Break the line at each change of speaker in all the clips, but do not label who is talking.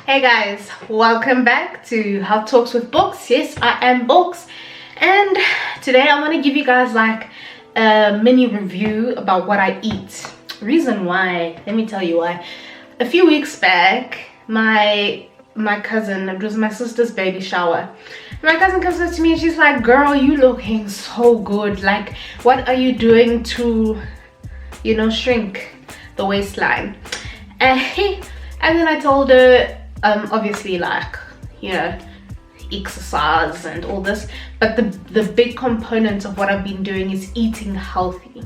Hey guys, welcome back to Health Talks with Books. Yes, I am Books, and today I want to give you guys like a mini review about what I eat. Reason why, let me tell you why. A few weeks back, my cousin, it was my sister's baby shower. My cousin comes up to me and she's like, "Girl, you looking so good. Like, what are you doing to, shrink the waistline?" And then I told her, obviously, like, exercise and all this, but the big component of what I've been doing is eating healthy,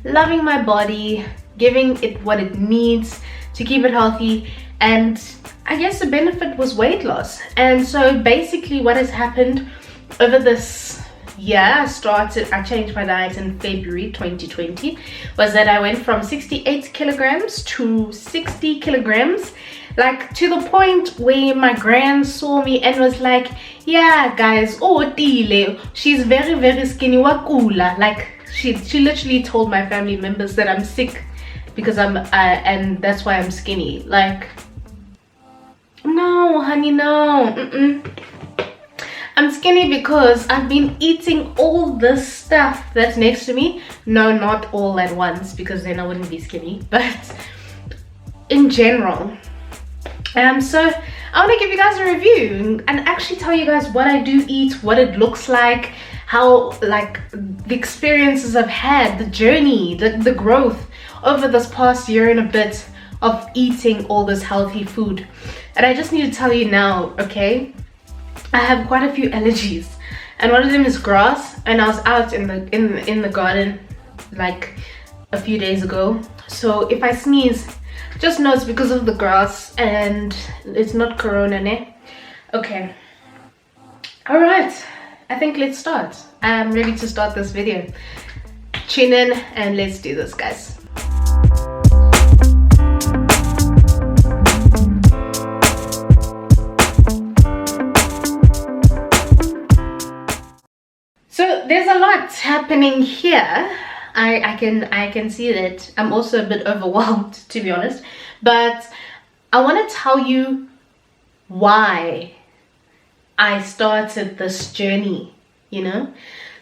loving my body, giving it what it needs to keep it healthy. And I guess the benefit was weight loss. And so basically what has happened over this year, I changed my diet in February 2020, was that I went from 68 kilograms to 60 kilograms, like to the point where my gran saw me and was like, "Yeah guys, oh Tile, she's very very skinny, wakula." Like she literally told my family members that I'm sick because and that's why I'm skinny. Like, no honey, no. I'm skinny because I've been eating all this stuff that's next to me. No, not all at once, because then I wouldn't be skinny, but in general. So I want to give you guys a review and actually tell you guys what I do eat, what it looks like, how, like, the experiences I've had, the journey, the growth over this past year and a bit of eating all this healthy food. And I just need to tell you now, okay, I have quite a few allergies, and one of them is grass. And I was out in the garden like a few days ago, so if I sneeze, just know it's because of the grass and it's not corona, ne? Okay, all right, I think let's start. I'm ready to start this video. Tune in and let's do this, guys. So there's a lot happening here. I can see that I'm also a bit overwhelmed, to be honest, but I want to tell you why I started this journey,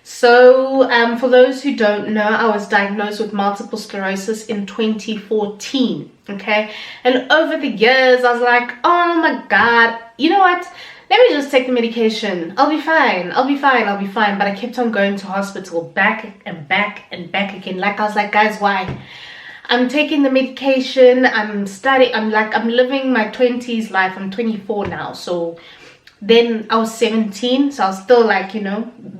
So for those who don't know, I was diagnosed with multiple sclerosis in 2014, okay? And over the years, I was like, oh my God, you know what? Let me just take the medication. I'll be fine. But I kept on going to hospital, back and back and back again. Like, I was like, guys, why? I'm taking the medication. I'm studying. I'm living my 20s life. I'm 24 now. So then I was 17. So I was still like,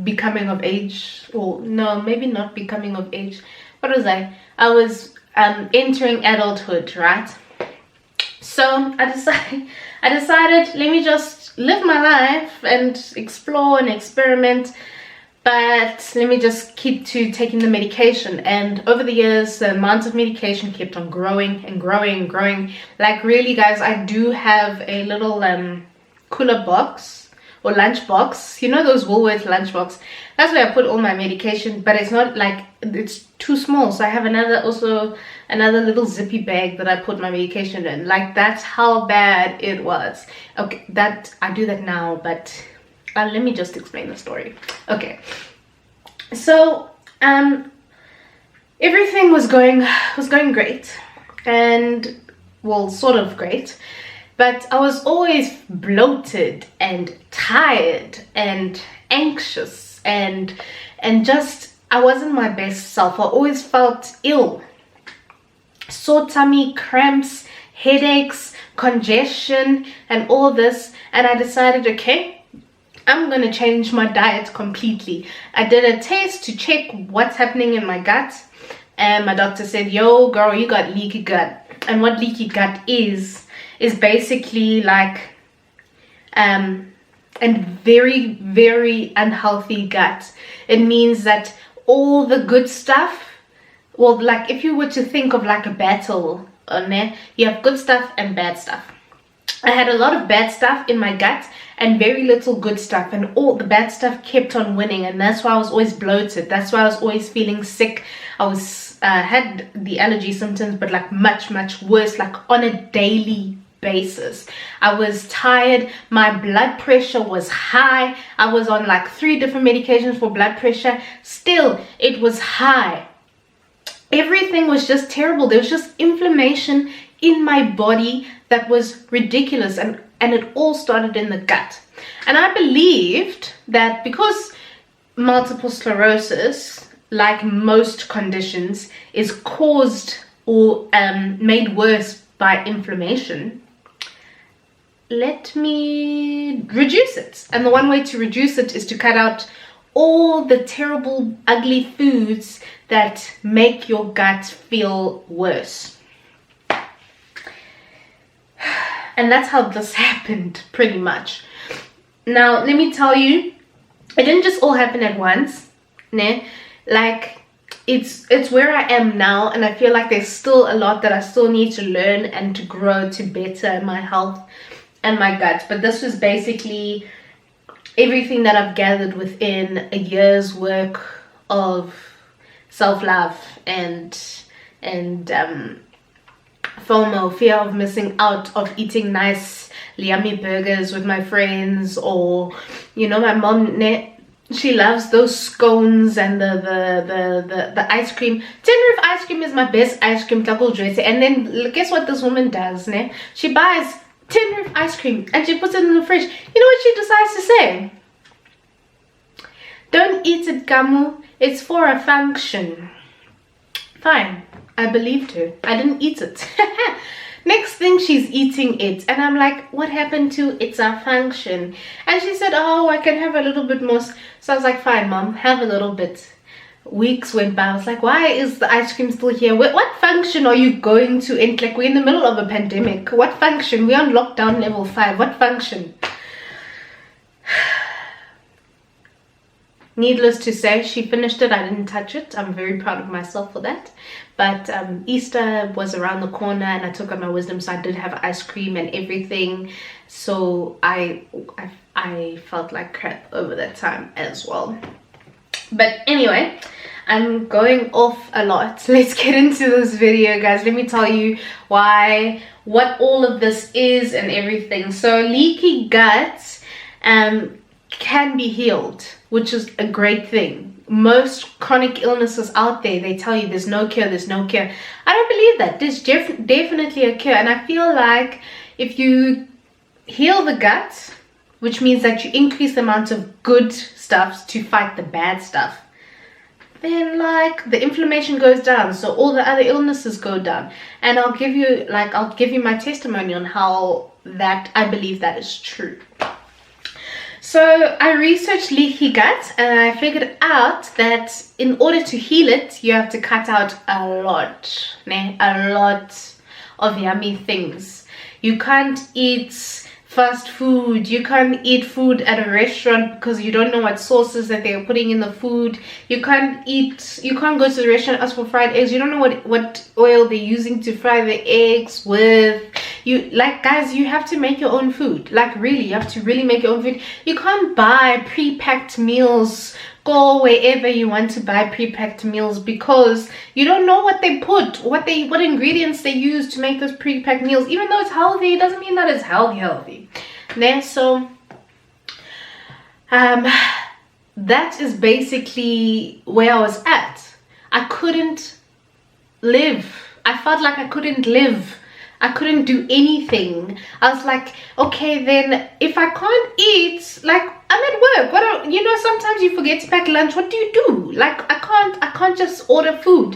becoming of age. Or no, maybe not becoming of age. What was I? I was entering adulthood, right? So I decided, let me just live my life and explore and experiment, but let me just keep to taking the medication. And over the years, the amount of medication kept on growing and growing and growing. Like, really guys, I do have a little cooler box or lunch box, those Woolworth lunch box. That's where I put all my medication, but it's not like, it's too small. So I have another little zippy bag that I put my medication in. Like, that's how bad it was. Okay, that I do that now, but let me just explain the story. Okay, so everything was going great, and well, sort of great, but I was always bloated and tired and anxious and just, I wasn't my best self. I always felt ill. Sore tummy, cramps, headaches, congestion, and all this. And I decided, okay, I'm gonna change my diet completely. I did a test to check what's happening in my gut, and my doctor said, "Yo girl, you got leaky gut." And what leaky gut is basically like a very very unhealthy gut. It means that all the good stuff, well, like if you were to think of like a battle, you have good stuff and bad stuff. I had a lot of bad stuff in my gut and very little good stuff, and all the bad stuff kept on winning, and that's why I was always bloated. That's why I was always feeling sick. I was had the allergy symptoms, but like much worse, like on a daily basis. I was tired, my blood pressure was high. I was on like 3 different medications for blood pressure. Still, it was high. Everything was just terrible. There was just inflammation in my body that was ridiculous, and it all started in the gut. And I believed that because multiple sclerosis, like most conditions, is caused or made worse by inflammation, let me reduce it. And the one way to reduce it is to cut out all the terrible, ugly foods that make your gut feel worse. And that's how this happened, pretty much. Now, let me tell you, it didn't just all happen at once, né? Like, it's where I am now, and I feel like there's still a lot that I still need to learn and to grow to better my health and my gut. But this was basically everything that I've gathered within a year's work of self-love and FOMO, fear of missing out, of eating nice yummy burgers with my friends, or you know, my mom, she loves those scones and the ice cream. Tin Roof ice cream is my best ice cream, and then guess what this woman does, she buys Tin Roof ice cream and she puts it in the fridge. You know what she decides to say? Don't eat it, Kamu, it's for a function. Fine, I believed her. I didn't eat it. Next thing, she's eating it, and I'm like, what happened to it's a function? And she said, oh, I can have a little bit more. So I was like, fine, mom, have a little bit. Weeks went by. I was like, why is the ice cream still here? What function are you going to end? Like, we're in the middle of a pandemic. What function? We're on lockdown level 5. What function? Needless to say, she finished it. I didn't touch it. I'm very proud of myself for that. But Easter was around the corner, and I took out my wisdom, so I did have ice cream and everything. So I felt like crap over that time as well. But anyway, I'm going off a lot. Let's get into this video, guys. Let me tell you what all of this is and everything. So leaky gut can be healed, which is a great thing. Most chronic illnesses out there, they tell you there's no cure, there's no cure. I don't believe that. There's definitely a cure. And I feel like if you heal the gut, which means that you increase the amount of good stuff to fight the bad stuff, then like the inflammation goes down, so all the other illnesses go down. And I'll give you my testimony on how that I believe that is true. So I researched leaky gut, and I figured out that in order to heal it, you have to cut out a lot of yummy things. You can't eat fast food. You can't eat food at a restaurant because you don't know what sauces that they're putting in the food. You can't go to the restaurant and ask for fried eggs. You don't know what oil they're using to fry the eggs with. Guys, you have to make your own food. Like, really, you have to really make your own food. You can't buy pre-packed meals. Go wherever you want to buy pre-packed meals, because you don't know what they put, what ingredients they use to make those pre-packed meals. Even though it's healthy, it doesn't mean that it's healthy. So that is basically where I was at. I couldn't live. I felt like I couldn't live. I couldn't do anything. I was like, okay, then if I can't eat, like, I'm at work. Sometimes you forget to pack lunch. What do you do? Like, I can't just order food.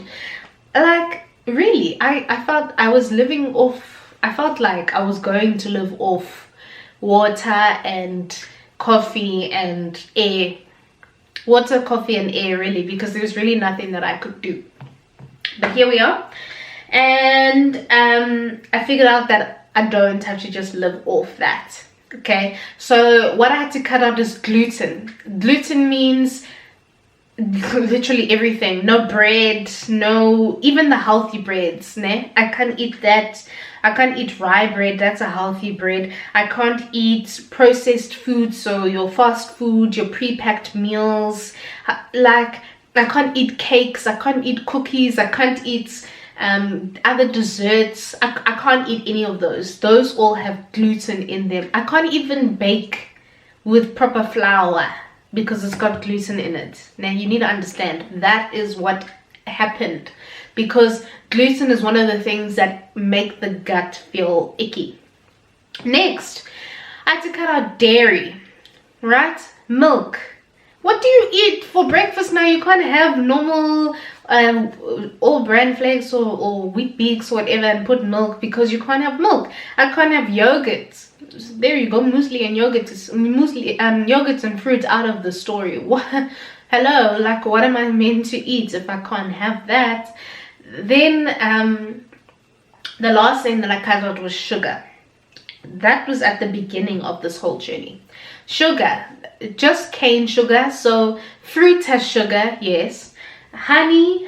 Like, really, I felt I was living off, I felt like I was going to live off water and coffee and air. Water, coffee and air, really, because there was really nothing that I could do. But here we are. And I figured out that I don't have to just live off that. Okay, so what I had to cut out is gluten. Gluten means literally everything. No bread, no, even the healthy breads, I can't eat that. I can't eat rye bread, that's a healthy bread. I can't eat processed food, so your fast food, your pre-packed meals. Like, I can't eat cakes, I can't eat cookies, I can't eat other desserts. I can't eat any of those. Those all have gluten in them. I can't even bake with proper flour because it's got gluten in it. Now you need to understand that is what happened, because gluten is one of the things that make the gut feel icky. Next, I had to cut out dairy, right? Milk. What do you eat for breakfast now? You can't have normal all bran flakes or wheat bix or whatever and put milk, because you can't have milk. I can't have yogurt. There you go, muesli and yogurt. Yogurt and fruit out of the story. What? Hello, like what am I meant to eat if I can't have that? Then the last thing that I cut out was sugar. That was at the beginning of this whole journey. Sugar, just cane sugar. So fruit has sugar, yes. Honey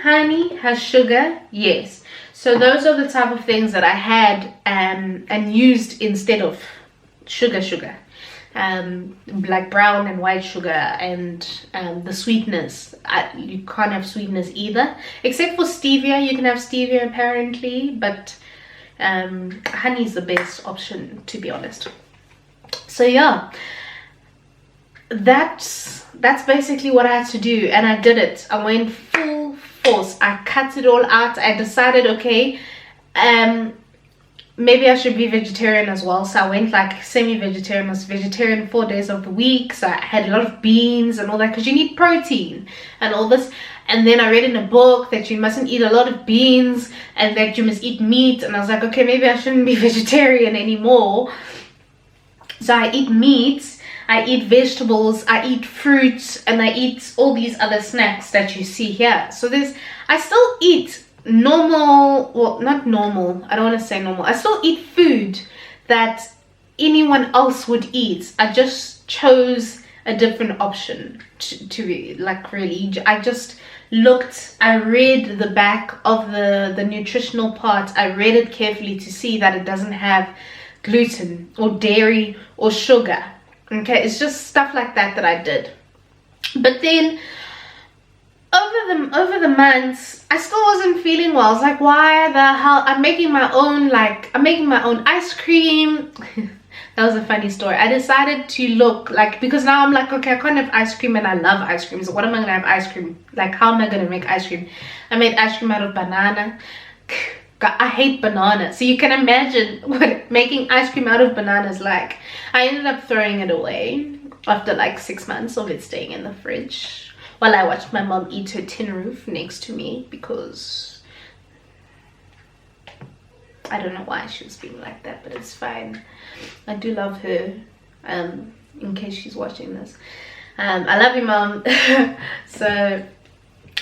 has sugar, yes. So those are the type of things that I had and used instead of sugar. Like brown and white sugar, and the sweetness. You can't have sweetness either, except for stevia. You can have stevia apparently, but honey is the best option, to be honest. So yeah, that's basically what I had to do, and I did it. I went full force. I cut it all out. I decided, okay, maybe I should be vegetarian as well. So I went like semi-vegetarian. I was vegetarian 4 days of the week. So I had a lot of beans and all that, because you need protein and all this. And then I read in a book that you mustn't eat a lot of beans and that you must eat meat. And I was like, okay, maybe I shouldn't be vegetarian anymore. So I eat meat, I eat vegetables, I eat fruits, and I eat all these other snacks that you see here. So I still eat normal, well, not normal, I don't want to say normal. I still eat food that anyone else would eat. I just chose a different option to like really. I just looked, I read the back of the nutritional part. I read it carefully to see that it doesn't have gluten or dairy or sugar. Okay, it's just stuff like that I did. But then over the months, I still wasn't feeling well. I was like, why the hell? I'm making my own ice cream. That was a funny story. I decided to look like, because now I'm like, okay, I can't have ice cream and I love ice cream. So what am I gonna have ice cream? Like, how am I gonna make ice cream? I made ice cream out of banana. God, I hate banana. So you can imagine what making ice cream out of banana is like. I ended up throwing it away after like 6 months of it staying in the fridge while I watched my mom eat her tin roof next to me, because I don't know why she was being like that, but it's fine. I do love her, in case she's watching this. I love you, Mom. So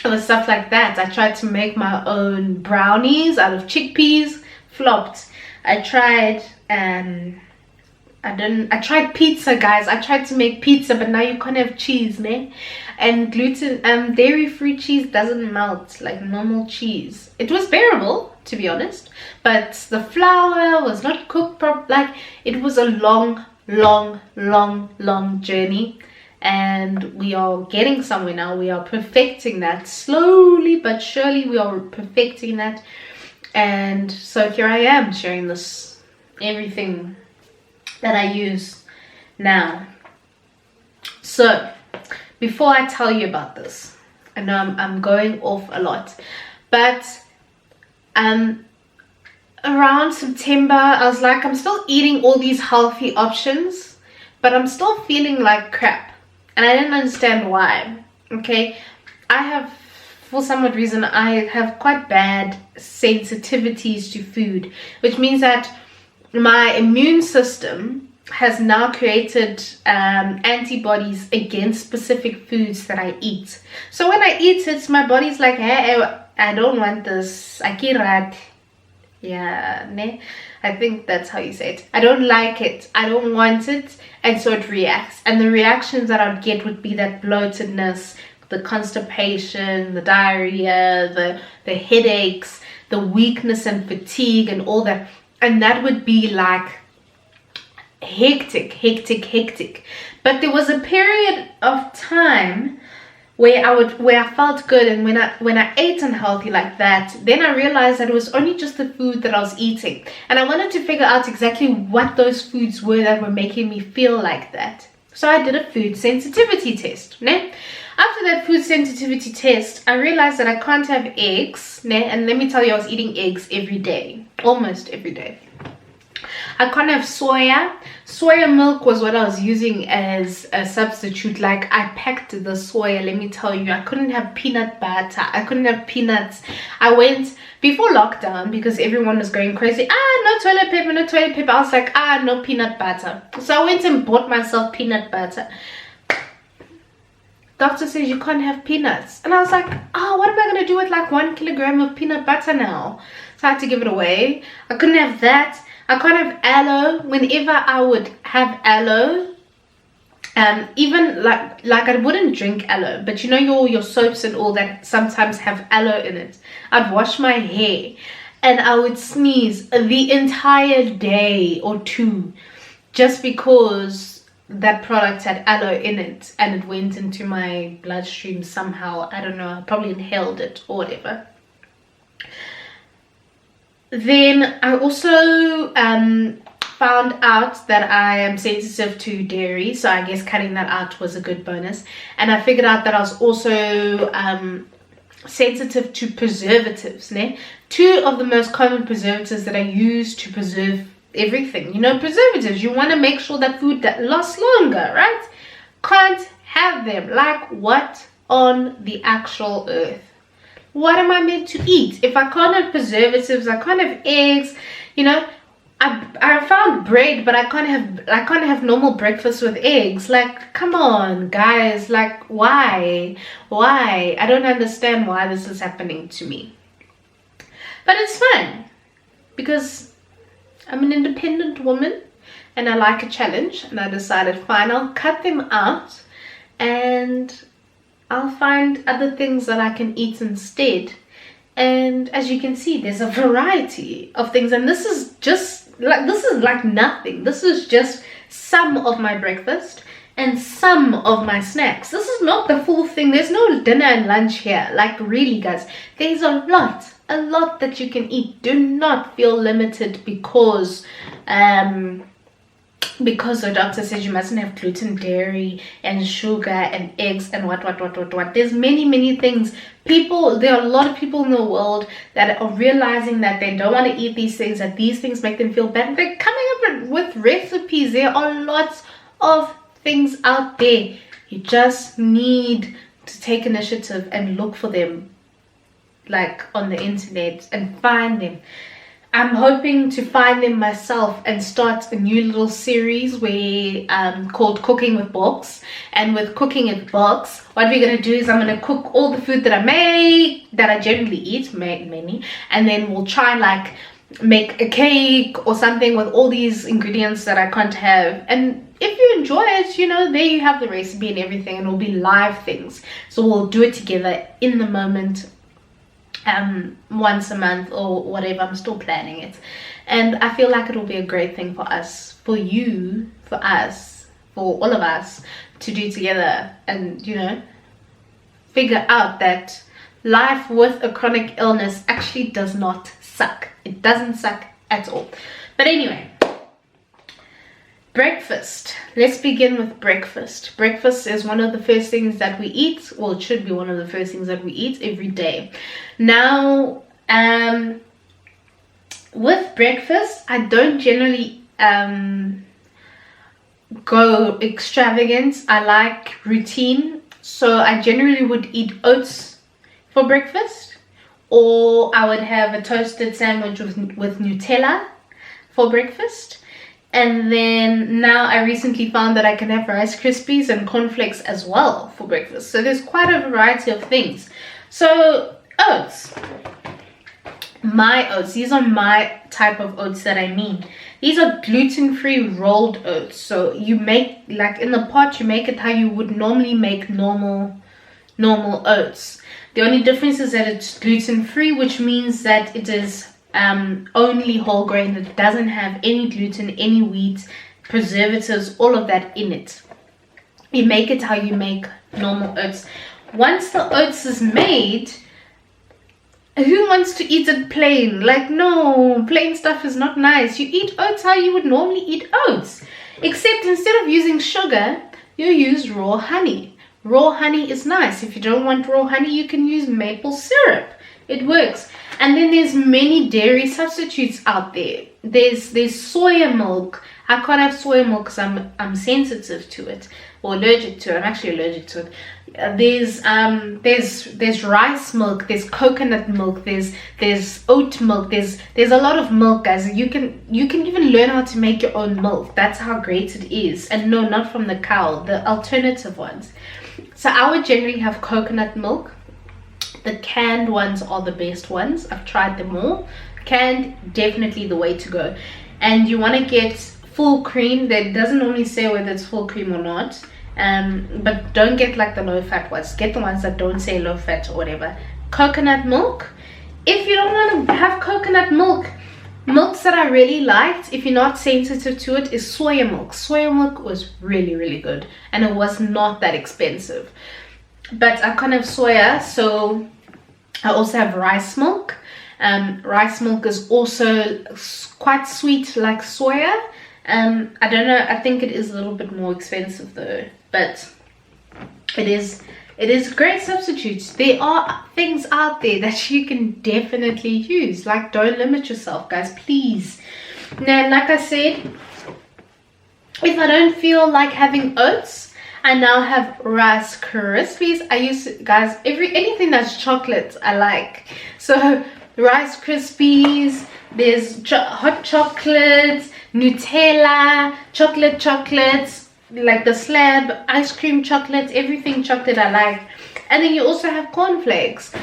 it was stuff like that. I tried to make my own brownies out of chickpeas, flopped. I tried I tried pizza, guys. I tried to make pizza, but now you can't have cheese, man. And gluten, dairy-free cheese doesn't melt like normal cheese. It was bearable, to be honest, but the flour was not cooked properly. Like, it was a long journey, and we are getting somewhere now. We are perfecting that slowly but surely. We are perfecting that, and so here I am sharing this everything that I use now. So before I tell you about this, I know I'm going off a lot, but around September I was like, I'm still eating all these healthy options, but I'm still feeling like crap, and I didn't understand why. Okay, I have, for some odd reason, I have quite bad sensitivities to food, which means that my immune system has now created antibodies against specific foods that I eat. So when I eat it, my body's like, hey, I don't want this. Akirat. Yeah, ne? I think that's how you say it. I don't like it. I don't want it. And so it reacts. And the reactions that I'd get would be that bloatedness, the constipation, the diarrhea, the headaches, the weakness and fatigue and all that. And that would be like hectic. But there was a period of time where I felt good, and when I ate unhealthy like that, then I realized that it was only just the food that I was eating, and I wanted to figure out exactly what those foods were that were making me feel like that. So I did a food sensitivity test. Ne? After that food sensitivity test, I realized that I can't have eggs. Ne? And let me tell you, I was eating eggs every day, almost every day. I can't have soya. Soya milk was what I was using as a substitute. Like, I packed the soya, let me tell you. I couldn't have peanut butter. I couldn't have peanuts. I went before lockdown because everyone was going crazy. No toilet paper, no toilet paper. I was like, no peanut butter. So I went and bought myself peanut butter. Doctor says you can't have peanuts. And I was like, what am I going to do with like 1 kilogram of peanut butter now? So I had to give it away. I couldn't have that. I can't have aloe. Whenever I would have aloe, even like I wouldn't drink aloe, but you know your soaps and all that sometimes have aloe in it. I'd wash my hair and I would sneeze the entire day or two just because that product had aloe in it and it went into my bloodstream somehow. I don't know, I probably inhaled it or whatever. Then I also found out that I am sensitive to dairy, so I guess cutting that out was a good bonus. And I figured out that I was also sensitive to preservatives. Ne? 2 of the most common preservatives that I use to preserve everything. You know, preservatives, you want to make sure that food that lasts longer, right? Can't have them. Like, what on the actual earth? What am I meant to eat? If I can't have preservatives, I can't have eggs, you know. I found bread, but I can't have normal breakfast with eggs. Like, come on, guys. Like, why? I don't understand why this is happening to me. But it's fine because I'm an independent woman and I like a challenge, and I decided, fine, I'll cut them out and I'll find other things that I can eat instead. And as you can see, there's a variety of things, and this is like nothing. This is just some of my breakfast and some of my snacks. This is not the full thing. There's no dinner and lunch here. Like, really, guys, there's a lot that you can eat. Do not feel limited because the doctor says you mustn't have gluten, dairy, and sugar, and eggs, and what. There's many things. There are a lot of people in the world that are realizing that they don't want to eat these things, that these things make them feel bad. They're coming up with recipes. There are lots of things out there. You just need to take initiative and look for them, like on the internet, and find them. I'm hoping to find them myself and start a new little series called Cooking with Box. And with Cooking with Box, what we're going to do is I'm going to cook all the food that I make, that I generally eat, many, and then we'll try like make a cake or something with all these ingredients that I can't have. And if you enjoy it, you know, there you have the recipe and everything, and it'll be live things. So we'll do it together in the moment. Once a month or whatever. I'm still planning it, and I feel like it'll be a great thing for us, for you, for us, for all of us to do together, and, you know, figure out that life with a chronic illness actually does not suck. It doesn't suck at all. But anyway, breakfast. Let's begin with breakfast. Breakfast is one of the first things that we eat. Well, it should be one of the first things that we eat every day. Now, with breakfast, I don't generally go extravagant. I like routine. So I generally would eat oats for breakfast, or I would have a toasted sandwich with Nutella for breakfast. And then now I recently found that I can have Rice Krispies and cornflakes as well for breakfast. So there's quite a variety of things. So oats. My oats. These are my type of oats that I mean. These are gluten-free rolled oats. So you make, like in the pot, you make it how you would normally make normal oats. The only difference is that it's gluten-free, which means that it is only whole grain. It doesn't have any gluten, any wheat, preservatives, all of that in it. You make it how you make normal oats. once the oats is made, who wants to eat it plain? Like, no, plain stuff is not nice. You eat oats how you would normally eat oats, except instead of using sugar, you use raw honey. Raw honey is nice. If you don't want raw honey, you can use maple syrup. It works. And then there's many dairy substitutes out there. There's soya milk. I can't have soya milk because I'm sensitive to it, or allergic to it. I'm actually allergic to it. There's rice milk, there's coconut milk, there's oat milk, there's a lot of milk, guys. You can even learn how to make your own milk. That's how great it is. And no, not from the cow, the alternative ones. So I would generally have coconut milk. The canned ones are the best ones. I've tried them all. Canned, definitely the way to go. And you want to get full cream. That doesn't only say whether it's full cream or not. But don't get like the low fat ones. Get the ones that don't say low fat or whatever. Coconut milk. If you don't want to have coconut milk, milks that I really liked, if you're not sensitive to it, is soya milk. Soya milk was really, really good, and it was not that expensive. But I can't have soya, so I also have rice milk. Rice milk is also quite sweet like soya. I don't know, I think it is a little bit more expensive though, but it is great substitutes. There are things out there that you can definitely use. Like, don't limit yourself, guys, please. Now, like I said, if I don't feel like having oats, I now have Rice Krispies. I use, guys, anything that's chocolate I like. So Rice Krispies, there's hot chocolate, Nutella, chocolates, like the slab, ice cream chocolates, everything chocolate I like. And then you also have cornflakes.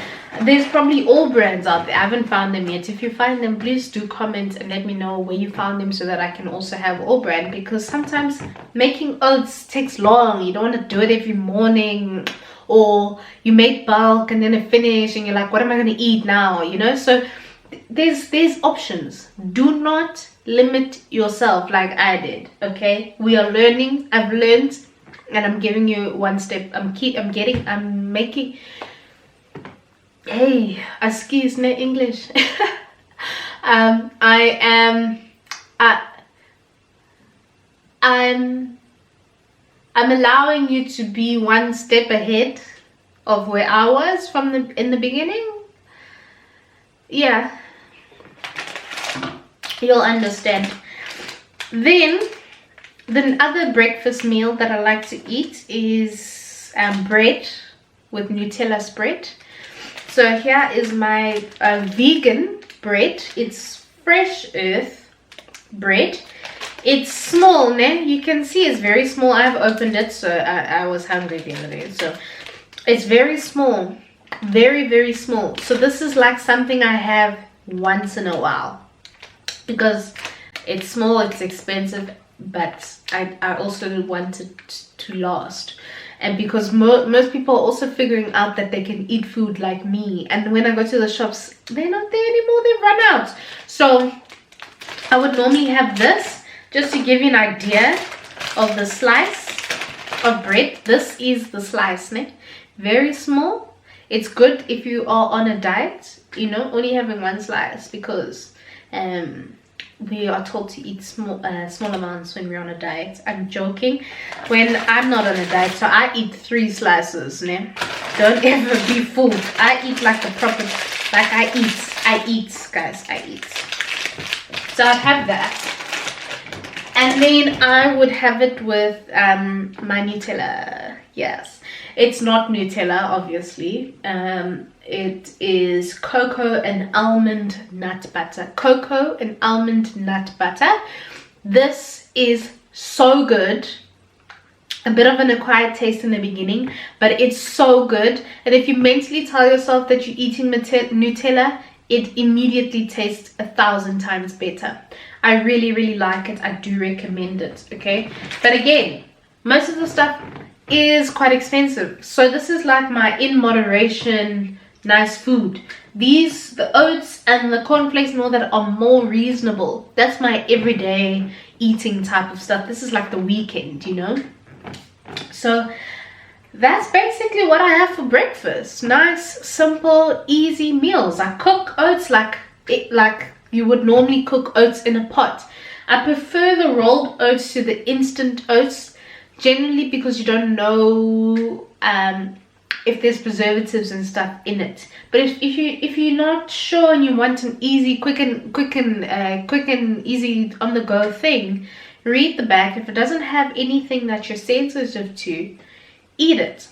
There's probably all brands out there. I haven't found them yet. If you find them, please do comment and let me know where you found them so that I can also have all brand, because sometimes making oats takes long. You don't want to do it every morning, or you make bulk and then it finish and you're like, what am I going to eat now, you know? So there's options. Do not limit yourself like I did. Okay, we are learning. I've learned, and I'm giving you one step. I'm making, hey, excuse me, English. I'm allowing you to be one step ahead of where I was in the beginning. Yeah, you'll understand. Then the other breakfast meal that I like to eat is bread with Nutella spread. So here is my vegan bread. It's fresh earth bread. It's small, ne? You can see it's very small. I've opened it, so I was hungry the other day. So it's very small. Very, very small. So this is like something I have once in a while, because it's small, it's expensive, but I also want it to last. And because most people are also figuring out that they can eat food like me, and when I go to the shops, they're not there anymore, they've run out. So I would normally have this, just to give you an idea of the slice of bread. This is the slice, ne? Very small. It's good if you are on a diet, you know, only having one slice, because we are told to eat small amounts when we're on a diet. I'm joking. When I'm not on a diet, so I eat 3 slices, ne? Don't ever be fooled. I eat like a proper, like I eat, guys, I eat. So I'd have that. And then I would have it with my Nutella. Yes. It's not Nutella, obviously. It is cocoa and almond nut butter. Cocoa and almond nut butter. This is so good. A bit of an acquired taste in the beginning, but it's so good. And if you mentally tell yourself that you're eating Nutella, it immediately tastes 1,000 times better. I really, really like it. I do recommend it, okay? But again, most of the stuff is quite expensive, so this is like my in moderation nice food. The oats and the cornflakes and all that are more reasonable. That's my everyday eating type of stuff. This is like the weekend, you know. So that's basically what I have for breakfast. Nice, simple, easy meals. I cook oats like you would normally cook oats in a pot. I prefer the rolled oats to the instant oats, generally because you don't know if there's preservatives and stuff in it. But if you're not sure and you want an easy, quick and easy on the go thing, read the back. If it doesn't have anything that you're sensitive to, eat it.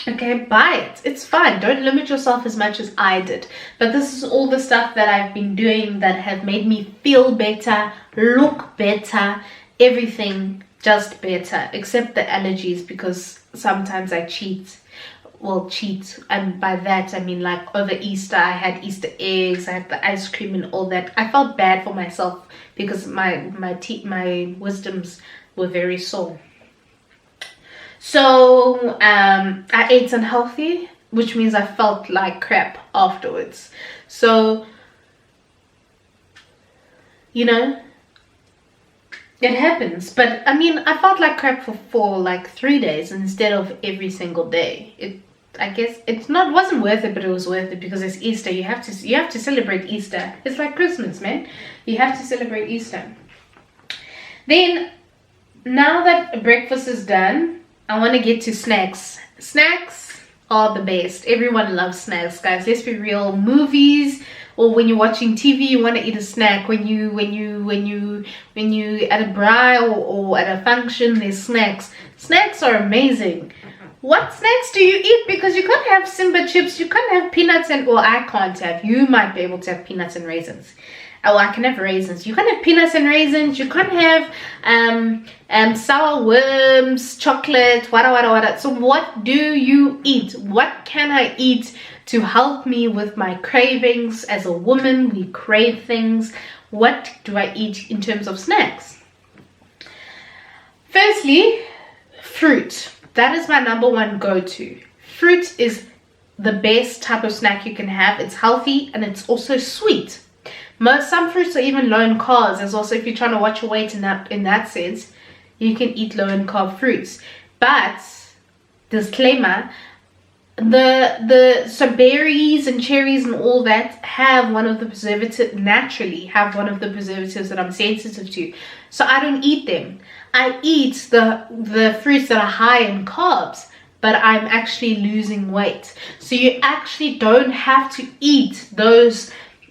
Okay, buy it. It's fine. Don't limit yourself as much as I did. But this is all the stuff that I've been doing that have made me feel better, look better, everything just better, except the allergies, because sometimes I cheat. Well, cheat, and by that I mean like over Easter I had Easter eggs, I had the ice cream and all that. I felt bad for myself because my wisdoms were very sore. So I ate unhealthy, which means I felt like crap afterwards. So, you know, it happens. But I mean, I felt like crap for like 3 days instead of every single day. I guess it wasn't worth it, but it was worth it because it's Easter. You have to celebrate Easter. It's like Christmas, man. You have to celebrate Easter. Then, now that breakfast is done, I want to get to snacks. Snacks are the best. Everyone loves snacks, guys. Let's be real. Movies, or when you're watching TV, you want to eat a snack. When you at a braai or at a function, there's snacks. Snacks are amazing. What snacks do you eat? Because you can't have Simba chips, you can't have peanuts and, well, I can't have. You might be able to have peanuts and raisins. Oh, I can have raisins. You can't have peanuts and raisins. You can't have sour worms, chocolate, wada. So what do you eat? What can I eat to help me with my cravings? As a woman, we crave things. What do I eat in terms of snacks? Firstly, fruit. That is my number one go-to. Fruit is the best type of snack you can have. It's healthy and it's also sweet. Some fruits are even low in carbs. As also, if you're trying to watch your weight in that sense, you can eat low in carb fruits. But disclaimer, so berries and cherries and all that have one of the preservatives, naturally have one of the preservatives that I'm sensitive to. So I don't eat them. I eat the fruits that are high in carbs, but I'm actually losing weight. So you actually don't have to eat those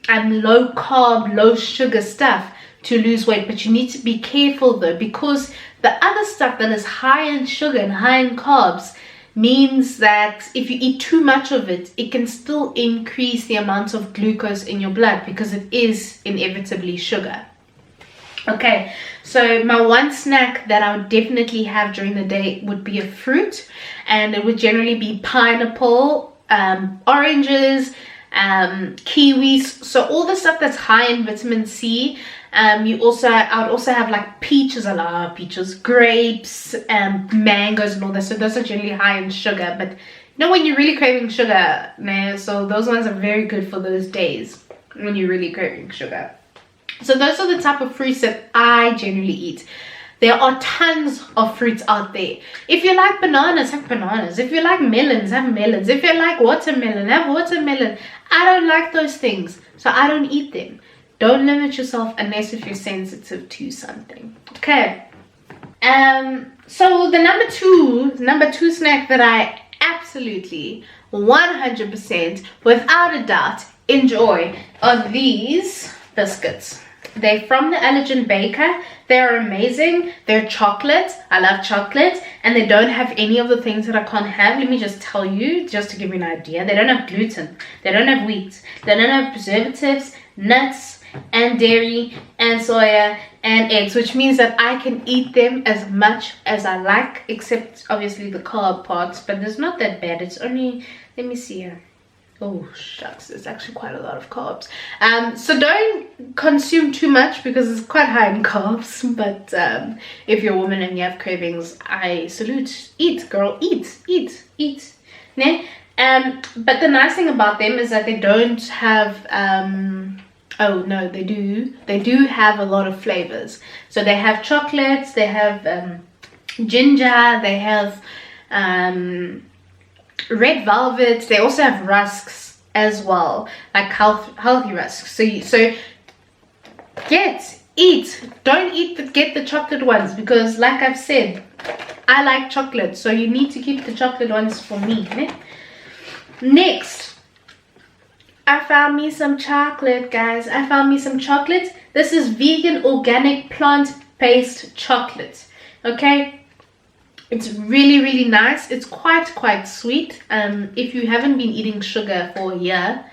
low carb, low sugar stuff to lose weight, but you need to be careful though, because the other stuff that is high in sugar and high in carbs means that if you eat too much of it, it can still increase the amount of glucose in your blood because it is inevitably sugar. Okay, so my one snack that I would definitely have during the day would be a fruit, and it would generally be pineapple, oranges, kiwis, so all the stuff that's high in vitamin C. I would also have like peaches, I love peaches, grapes, mangoes and all that. So those are generally high in sugar, but you know when you're really craving sugar, nah, so those ones are very good for those days when you're really craving sugar. So those are the type of fruits that I generally eat. There are tons of fruits out there. If you like bananas, have bananas. If you like melons, have melons. If you like watermelon, have watermelon. I don't like those things, so I don't eat them. Don't limit yourself unless if you're sensitive to something. Okay. So the number two snack that I absolutely 100% without a doubt enjoy are these biscuits. They're from the Allergen Baker. They're amazing. They're chocolate. I love chocolate. And they don't have any of the things that I can't have. Let me just tell you, just to give you an idea. They don't have gluten. They don't have wheat. They don't have preservatives, nuts, and dairy, and soya, and eggs. Which means that I can eat them as much as I like. Except, obviously, the carb parts. But it's not that bad. It's only, let me see here. Oh shucks, there's actually quite a lot of carbs. So don't consume too much because it's quite high in carbs. But if you're a woman and you have cravings, I salute. Eat, girl, eat. Né? But the nice thing about them is that they don't have oh no, they do have a lot of flavors. So they have chocolates, they have ginger, they have red velvet. They also have rusks as well, like healthy rusks. So eat. Don't get the chocolate ones, because like I've said, I like chocolate, so you need to keep the chocolate ones for me. Okay? Next, I found me some chocolate, guys. I found me some chocolate. This is vegan, organic, plant-based chocolate. Okay, it's really nice. It's quite sweet. If you haven't been eating sugar for a year,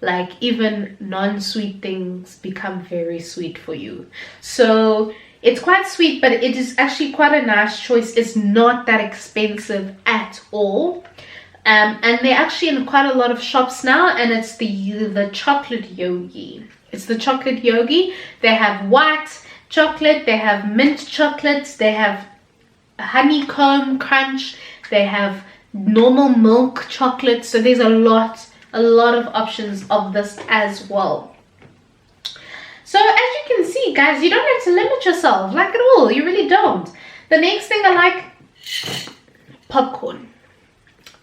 like, even non-sweet things become very sweet for you. So it's quite sweet, but it is actually quite a nice choice. It's not that expensive at all. And they're actually in quite a lot of shops now, and it's the chocolate yogi. It's the chocolate yogi. They have white chocolate, they have mint chocolate, they have honeycomb crunch, they have normal milk chocolate. So there's a lot of options of this as well. So as you can see, guys, you don't have to limit yourself, like, at all. You really don't. The next thing I like, popcorn.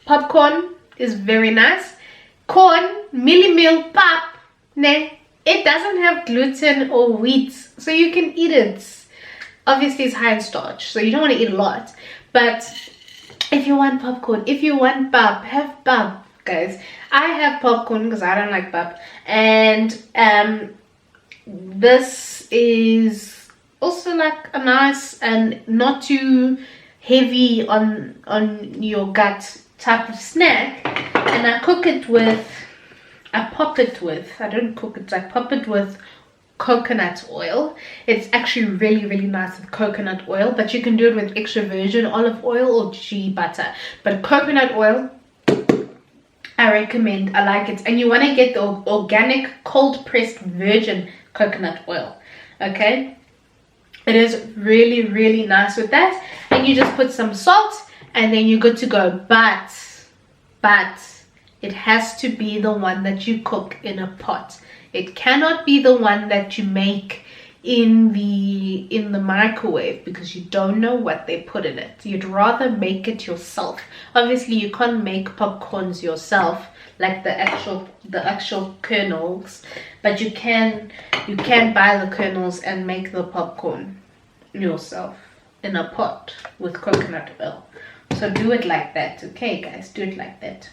Popcorn is very nice. Corn, meal pap, ne? It doesn't have gluten or wheat, so you can eat it. Obviously it's high in starch, so you don't want to eat a lot. But if you want popcorn, if you want pap, have pap, guys. I have popcorn because I don't like pap. And this is also like a nice and not too heavy on your gut type of snack. And I pop it with coconut oil. It's actually really nice with coconut oil, but you can do it with extra virgin olive oil or ghee butter. But coconut oil, I recommend. I like it. And you want to get the organic cold pressed virgin coconut oil. Okay, it is really nice with that. And you just put some salt and then you're good to go. But it has to be the one that you cook in a pot. It cannot be the one that you make in the microwave, because you don't know what they put in it. You'd rather make it yourself. Obviously you can't make popcorns yourself, like the actual kernels, but you can buy the kernels and make the popcorn yourself in a pot with coconut oil. So do it like that. Okay, guys, do it like that.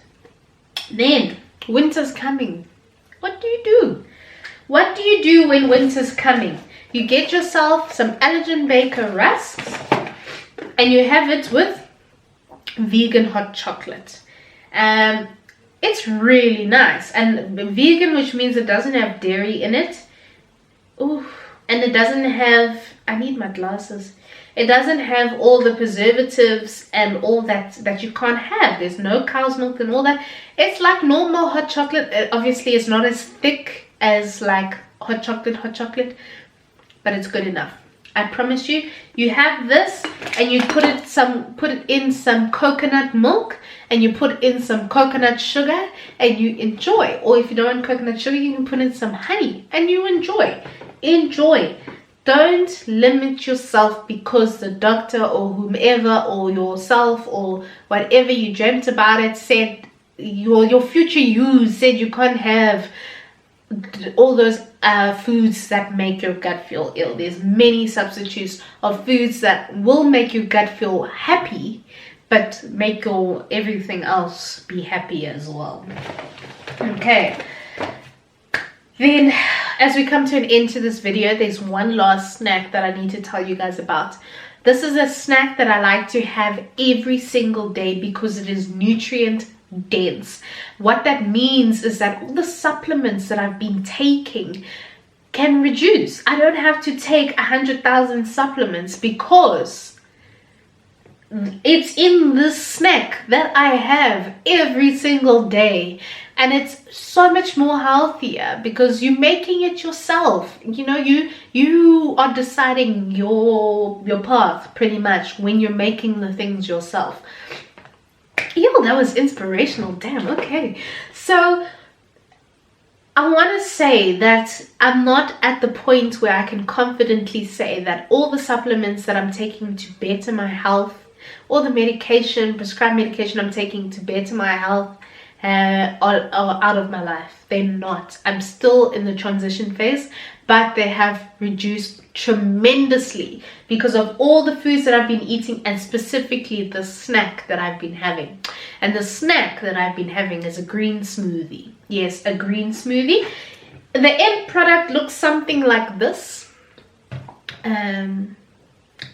Then winter's coming. What do you do? What do you do when winter's coming? You get yourself some Allergen Baker rusks and you have it with vegan hot chocolate. It's really nice, and vegan, which means it doesn't have dairy in it. Ooh, and it doesn't have, I need my glasses. It doesn't have all the preservatives and all that you can't have. There's no cow's milk and all that. It's like normal hot chocolate. Obviously it's not as thick as like hot chocolate, but it's good enough. I promise you. You have this and you put it in some coconut milk, and you put in some coconut sugar and you enjoy. Or if you don't want coconut sugar, you can put in some honey and you enjoy. Don't limit yourself because the doctor or whomever or yourself or whatever you dreamt about it said, your future you said you can't have all those foods that make your gut feel ill. There's many substitutes of foods that will make your gut feel happy, but make your everything else be happy as well. Okay. Then, as we come to an end to this video, there's one last snack that I need to tell you guys about. This is a snack that I like to have every single day because it is nutrient dense. What that means is that all the supplements that I've been taking can reduce. I don't have to take 100,000 supplements because it's in this snack that I have every single day. And it's so much more healthier because you're making it yourself. You know, you are deciding your path pretty much when you're making the things yourself. Ew, that was inspirational. Damn, okay. So I want to say that I'm not at the point where I can confidently say that all the supplements that I'm taking to better my health all the medication, prescribed medication I'm taking to better my health are out of my life. They're not. I'm still in the transition phase, but they have reduced tremendously because of all the foods that I've been eating, and specifically the snack that I've been having. And the snack that I've been having is a green smoothie. Yes, a green smoothie. The end product looks something like this.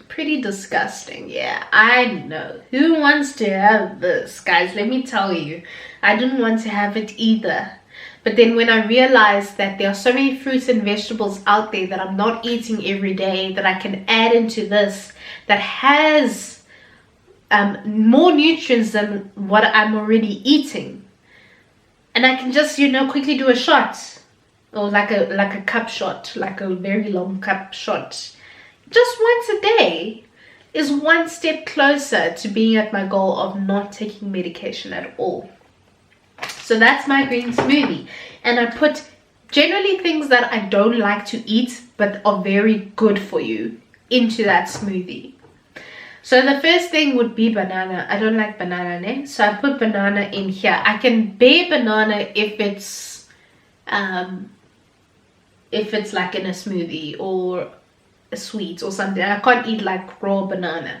Pretty disgusting. Yeah, I know. Who wants to have this, guys? Let me tell you, I didn't want to have it either. But then when I realized that there are so many fruits and vegetables out there that I'm not eating every day, that I can add into this, that has more nutrients than what I'm already eating, and I can just, you know, quickly do a shot, or like a cup shot, like a very long cup shot, just once a day, is one step closer to being at my goal of not taking medication at all. So that's my green smoothie. And I put generally things that I don't like to eat but are very good for you into that smoothie. So the first thing would be banana. I don't like banana, ne? So I put banana in here. I can bear banana if it's like in a smoothie or a sweet or something. I can't eat like raw banana.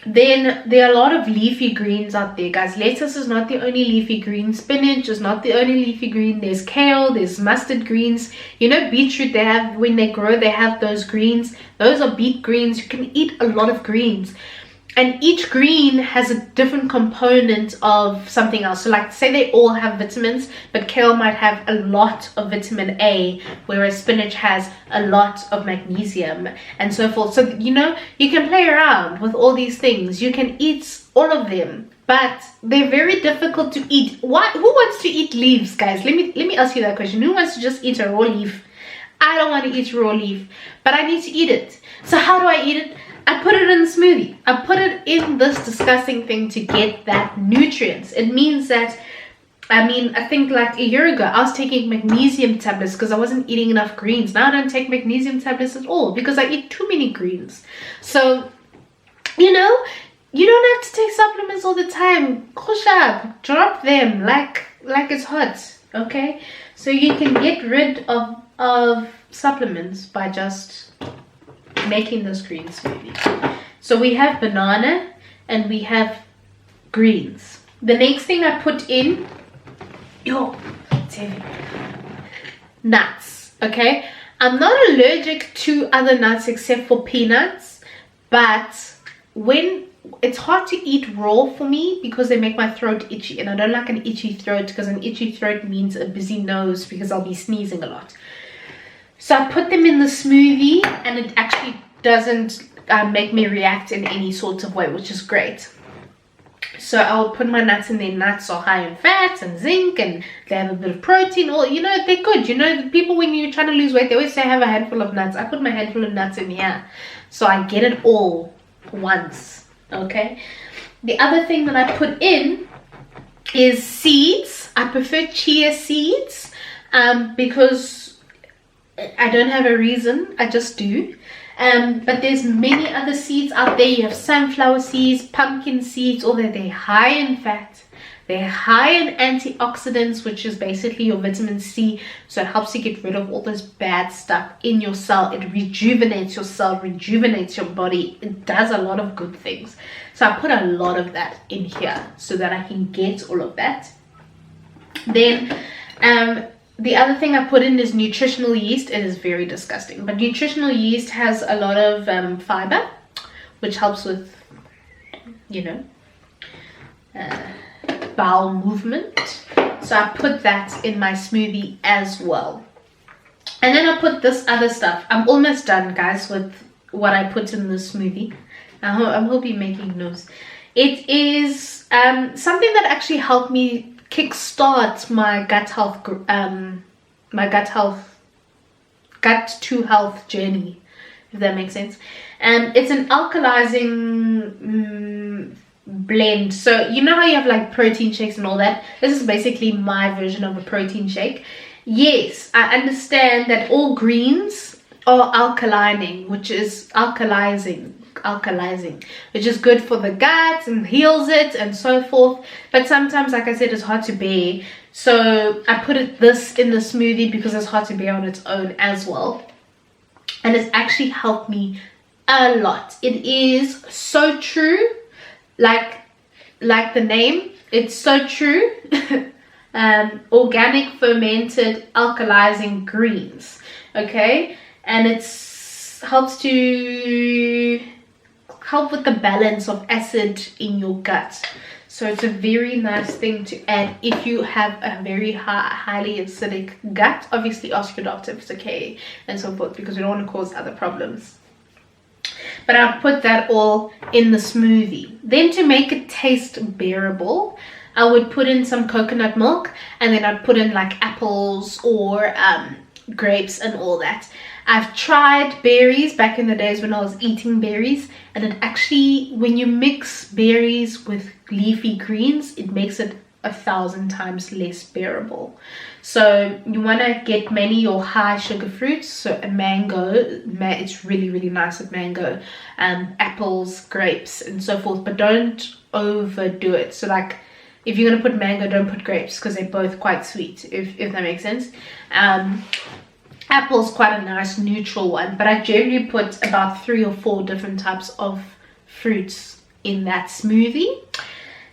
Then there are a lot of leafy greens out there, guys. Lettuce is not the only leafy green. Spinach is not the only leafy green. There's kale, there's mustard greens. You know, beetroot, they have, when they grow, they have those greens. Those are beet greens. You can eat a lot of greens. And each green has a different component of something else. So like, say they all have vitamins, but kale might have a lot of vitamin A, whereas spinach has a lot of magnesium, and so forth. So, you know, you can play around with all these things. You can eat all of them, but they're very difficult to eat. Why? Who wants to eat leaves, guys? Let me ask you that question. Who wants to just eat a raw leaf? I don't want to eat raw leaf, but I need to eat it. So how do I eat it? I put it in the smoothie. I put it in this disgusting thing to get that nutrients. It means that, I think like a year ago, I was taking magnesium tablets because I wasn't eating enough greens. Now I don't take magnesium tablets at all because I eat too many greens. So, you know, you don't have to take supplements all the time. Push up, drop them like it's hot, okay? So you can get rid of supplements by just making this green smoothie. So we have banana and we have greens. The next thing I put in, nuts. Okay, I'm not allergic to other nuts except for peanuts, but when it's hard to eat raw for me because they make my throat itchy, and I don't like an itchy throat because an itchy throat means a busy nose because I'll be sneezing a lot. So I put them in the smoothie and it actually doesn't make me react in any sort of way, which is great. So I'll put my nuts in there. Nuts are high in fat and zinc, and they have a bit of protein. Or, you know, they're good. You know, the people, when you're trying to lose weight, they always say have a handful of nuts. I put my handful of nuts in here, so I get it all once. Okay. The other thing that I put in is seeds. I prefer chia seeds because I don't have a reason, I just do. But there's many other seeds out there. You have sunflower seeds, pumpkin seeds, although they're high in fat, they're high in antioxidants, which is basically your vitamin C. So it helps you get rid of all this bad stuff in your cell. It rejuvenates your cell, rejuvenates your body. It does a lot of good things. So I put a lot of that in here so that I can get all of that. Then the other thing I put in is nutritional yeast. It is very disgusting, but nutritional yeast has a lot of fiber, which helps with, you know, bowel movement. So I put that in my smoothie as well. And then I put this other stuff. I'm almost done, guys, with what I put in the smoothie. I hope you're making notes. It is something that actually helped me kickstart my gut to health journey, if that makes sense. It's an alkalizing blend. So you know how you have like protein shakes and all that? This is basically my version of a protein shake. Yes, I understand that all greens or alkalizing, which is good for the gut and heals it and so forth. But sometimes, like I said, it's hard to bear, so I put this in the smoothie because it's hard to bear on its own as well, and it's actually helped me a lot. It is so true, like the name, it's so true. Organic fermented alkalizing greens, okay, and helps to help with the balance of acid in your gut. So it's a very nice thing to add if you have a very highly acidic gut. Obviously ask your doctor if it's okay and so forth, because we don't want to cause other problems. But I'll put that all in the smoothie. Then to make it taste bearable, I would put in some coconut milk, and then I'd put in like apples or grapes and all that. I've tried berries back in the days when I was eating berries, and it actually, when you mix berries with leafy greens, it makes it 1,000 times less bearable. So you want to get mainly your high sugar fruits, so a mango, it's really, really nice with mango, apples, grapes and so forth, but don't overdo it. So like, if you're going to put mango, don't put grapes, because they're both quite sweet, if that makes sense. Apple's quite a nice neutral one, but I generally put about 3 or 4 different types of fruits in that smoothie,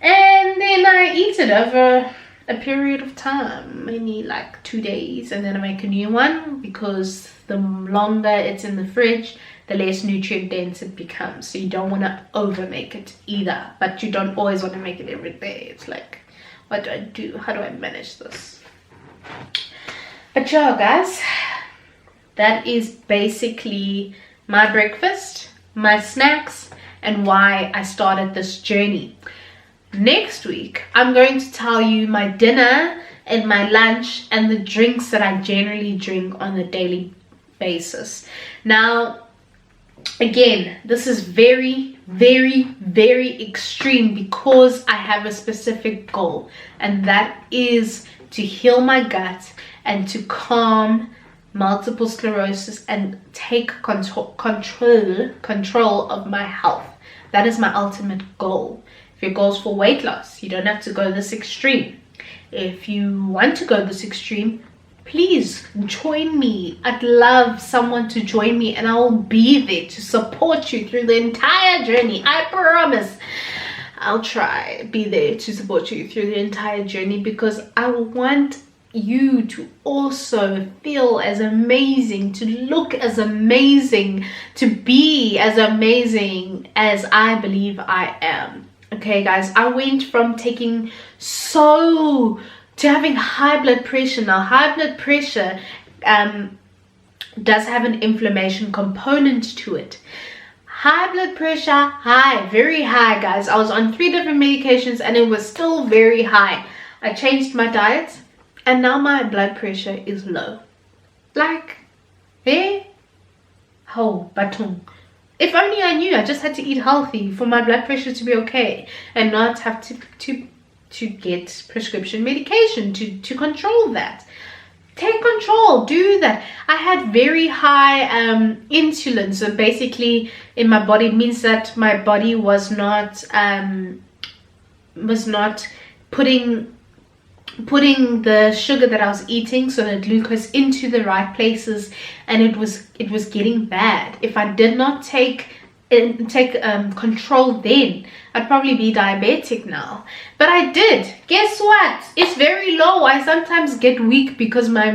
and then I eat it over a period of time, maybe like 2 days, and then I make a new one, because the longer it's in the fridge, the less nutrient dense it becomes. So you don't want to over make it either, but you don't always want to make it every day. It's like, what do I do? How do I manage this? But yeah, guys, that is basically my breakfast, my snacks, and why I started this journey. Next week, I'm going to tell you my dinner and my lunch and the drinks that I generally drink on a daily basis. Now, again, this is very, very, very extreme, because I have a specific goal, and that is to heal my gut and to calm multiple sclerosis and take control of my health. That is my ultimate goal. If your goal is for weight loss, you don't have to go this extreme. If you want to go this extreme, please join me. I'd love someone to join me, and I will be there to support you through the entire journey. I promise. I'll try be there to support you through the entire journey, because I want you to also feel as amazing, to look as amazing, to be as amazing as I believe I am. Okay, guys, I went from taking to having high blood pressure. Now, high blood pressure does have an inflammation component to it. High blood pressure, high, very high, guys. I was on 3 different medications and it was still very high. I changed my diet, and now my blood pressure is low. Like, oh, batung. If only I knew. I just had to eat healthy for my blood pressure to be okay, and not have to get prescription medication to control that. Take control, do that. I had very high insulin, so basically in my body, it means that my body was not putting the sugar that I was eating, so the glucose, into the right places, and it was getting bad. If I did not take control then, I'd probably be diabetic now. But I did. Guess what? It's very low. I sometimes get weak because my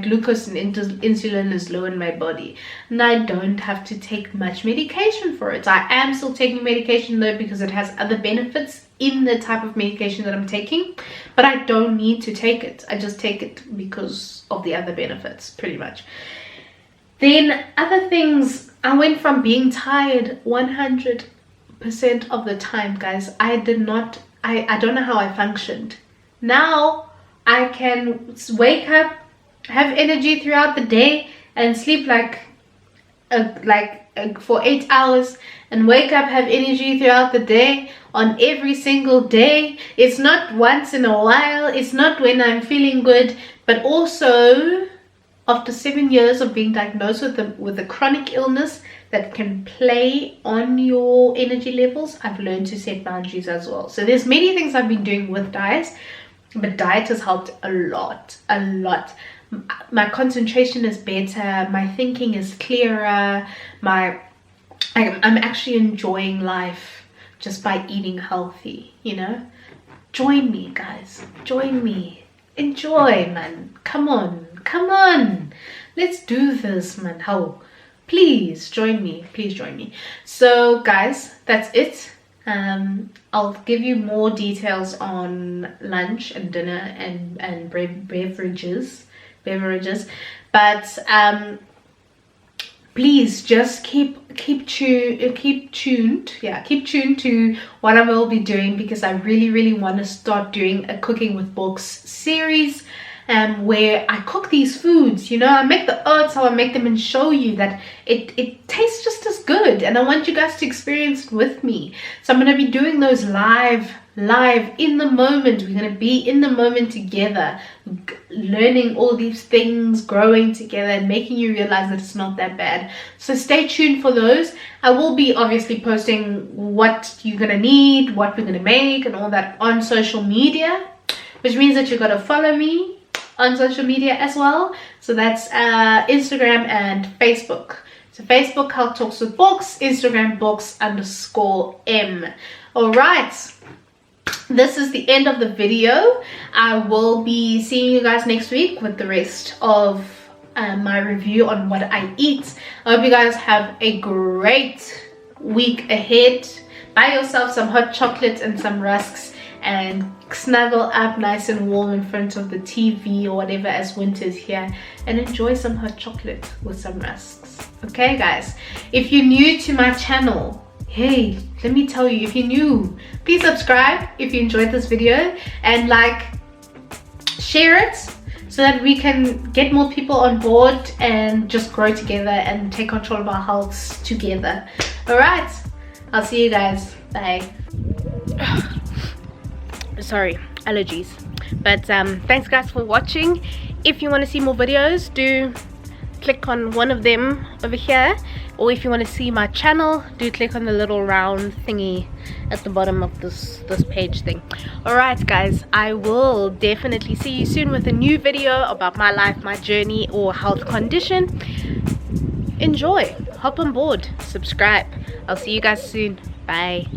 glucose and insulin is low in my body, and I don't have to take much medication for it. I am still taking medication though, because it has other benefits in the type of medication that I'm taking, but I don't need to take it. I just take it because of the other benefits, pretty much. Then other things, I went from being tired 100% of the time, guys. I don't know how I functioned. Now I can wake up, have energy throughout the day, and sleep for 8 hours, and wake up, have energy throughout the day, on every single day. It's not once in a while, it's not when I'm feeling good, but also after 7 years of being diagnosed with a chronic illness that can play on your energy levels, I've learned to set boundaries as well. So there's many things I've been doing with diet, but diet has helped a lot. My concentration is better, my thinking is clearer, I'm actually enjoying life just by eating healthy, you know. Join me, guys, join me, enjoy, man. Come on, let's do this, man. How? Please join me, So guys, that's it. I'll give you more details on lunch and dinner and beverages, but please just keep tuned to what I will be doing, because I really want to start doing a cooking with books series, where I cook these foods, you know. I make the oats how I make them and show you that it tastes just as good, and I want you guys to experience it with me. So I'm going to be doing those live in the moment. We're going to be in the moment together, learning all these things, growing together, and making you realize that it's not that bad. So stay tuned for those. I will be obviously posting what you're going to need, what we're going to make, and all that on social media, which means that you've got to follow me on social media as well. So that's Instagram and Facebook. So Facebook, Health Talks with Books, Instagram, books_M. All right, this is the end of the video. I will be seeing you guys next week with the rest of my review on what I eat. I hope you guys have a great week ahead. Buy yourself some hot chocolate and some rusks, and snuggle up nice and warm in front of the TV or whatever, as winter's here, and enjoy some hot chocolate with some rusks. Okay guys, if you're new to my channel, hey, let me tell you, if you're new, please subscribe if you enjoyed this video, and share it so that we can get more people on board and just grow together and take control of our healths together. All right, I'll see you guys. Bye. Sorry, allergies. But thanks guys for watching. If you want to see more videos, do click on one of them over here, or if you want to see my channel, do click on the little round thingy at the bottom of this page thing. All right guys, I will definitely see you soon with a new video about my life, my journey, or health condition. Enjoy, hop on board, subscribe. I'll see you guys soon. Bye.